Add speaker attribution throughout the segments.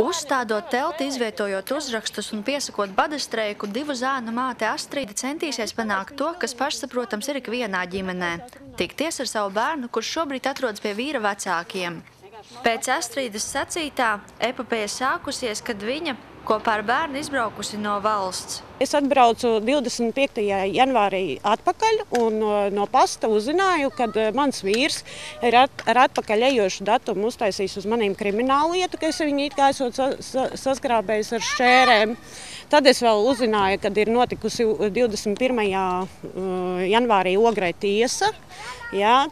Speaker 1: Uzstādot telti, izvietojot uzrakstus un piesakot badastreiku, divu zēnu māte Astrīda centīsies panākt to, kas pašsaprotams ir ikvienā ģimenē – tikties ar savu bērnu, kurš šobrīd atrodas pie vīra vecākiem. Pēc Astrīdas sacītā, epopeja sākusies, kad viņa kopā ar bērnu izbraukusi no valsts.
Speaker 2: Es atbraucu 25. janvārī atpakaļ un no pasta uzzināju, ka mans vīrs ir ar atpakaļ ejošu datumu uztaisījis uz manīm kriminālu lietu, ka es viņu it kā esot saskrābējis ar šķērēm. Tad es vēl uzzināju, kad ir notikusi 21. janvārī Ograi tiesa,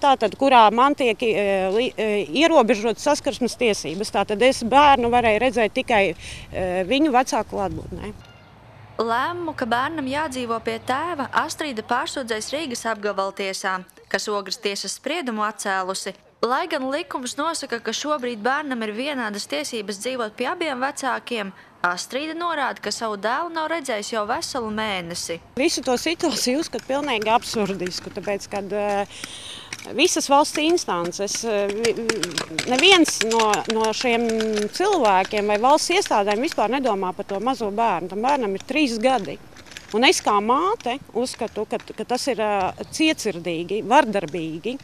Speaker 2: tātad, kurā man tiek ierobežot saskarsmes tiesības. Tātad es bērnu varēju redzēt tikai viņu vecāku klātbūtnē.
Speaker 1: Lēmumu, ka bērnam jādzīvo pie tēva, Astrīda pārsūdzēs Rīgas apgabaltiesā, kas Ogras tiesas spriedumu atcēlusi. Lai gan likums nosaka, ka šobrīd bērnam ir vienādas tiesības dzīvot pie abiem vecākiem, Astrīda norāda, ka savu dēlu nav redzējis jau veselu mēnesi.
Speaker 2: Visu to situāciju uzskatu pilnīgi absurdisku, tāpēc, kad visas valsts instances, neviens no šiem cilvēkiem vai valsts iestādēm vispār nedomā par to mazo bērnu. Tam bērnam ir 3 gadi. Un es kā māte uzskatu, ka tas ir cietsirdīgi, vardarbīgi,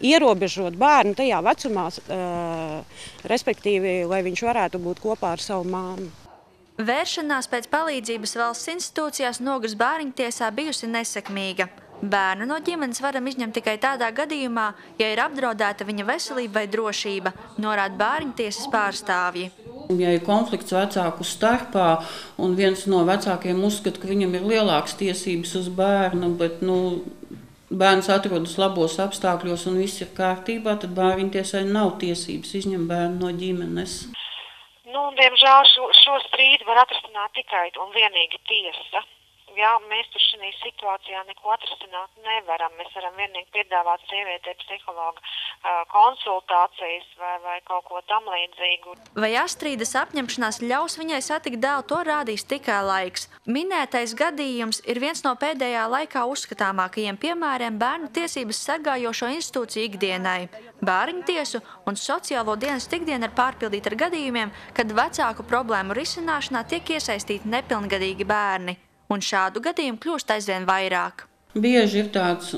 Speaker 2: ierobežot bērnu tajā vecumā, respektīvi, lai viņš varētu būt kopā ar savu māmu.
Speaker 1: Vēršanās pēc palīdzības valsts institūcijās Ogras bāriņtiesā bijusi nesekmīga. Bērnu no ģimenes varam izņemt tikai tādā gadījumā, ja ir apdraudēta viņa veselība vai drošība, norāda bāriņtiesas pārstāvji.
Speaker 3: Ja ir konflikts vecāku starpā un viens no vecākiem uzskata, ka viņam ir lielākas tiesības uz bērnu, bet bērns atrodas labos apstākļos un viss ir kārtībā, tad bāriņtiesai nav tiesības izņemt bērnu no ģimenes.
Speaker 4: Diemžēl šo strīdu var atrisināt tikai un vienīgi tiesa. Mēs tur šajā situācijā neko atrisināt nevaram. Mēs varam vienīgi piedāvāt sievietei psihologa konsultācijas vai kaut ko tam līdzīgu.
Speaker 1: Vai Astrīdas apņemšanās ļaus viņai satikt dēlu, to rādīs tikai laiks. Minētais gadījums ir viens no pēdējā laikā uzskatāmākajiem piemēriem bērnu tiesības sargājošo institūciju ikdienai. Bāriņtiesu un sociālo dienestu ikdiena ir pārpildīta ar gadījumiem, kad vecāku problēmu risināšanā tiek iesaistīti nepilngadīgi bērni. Un šādu gadījumu kļūst aizvien vairāk.
Speaker 3: Bieži ir tāds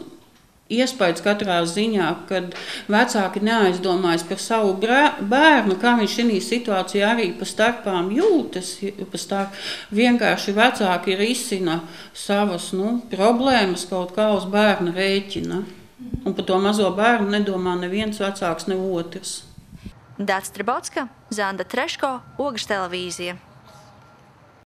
Speaker 3: iespējas katrā ziņā, kad vecāki neaizdomājas par savu bērnu, kā viņš šajā situācijā arī pa starpām jūtas. Vienkārši vecāki risina savas problēmas kaut kā uz bērna rēķina. Un par to mazo bērnu nedomā neviens vecāks, ne otrs.
Speaker 1: Dāca Stribotska, Zanda Treško, Ogras televīzija.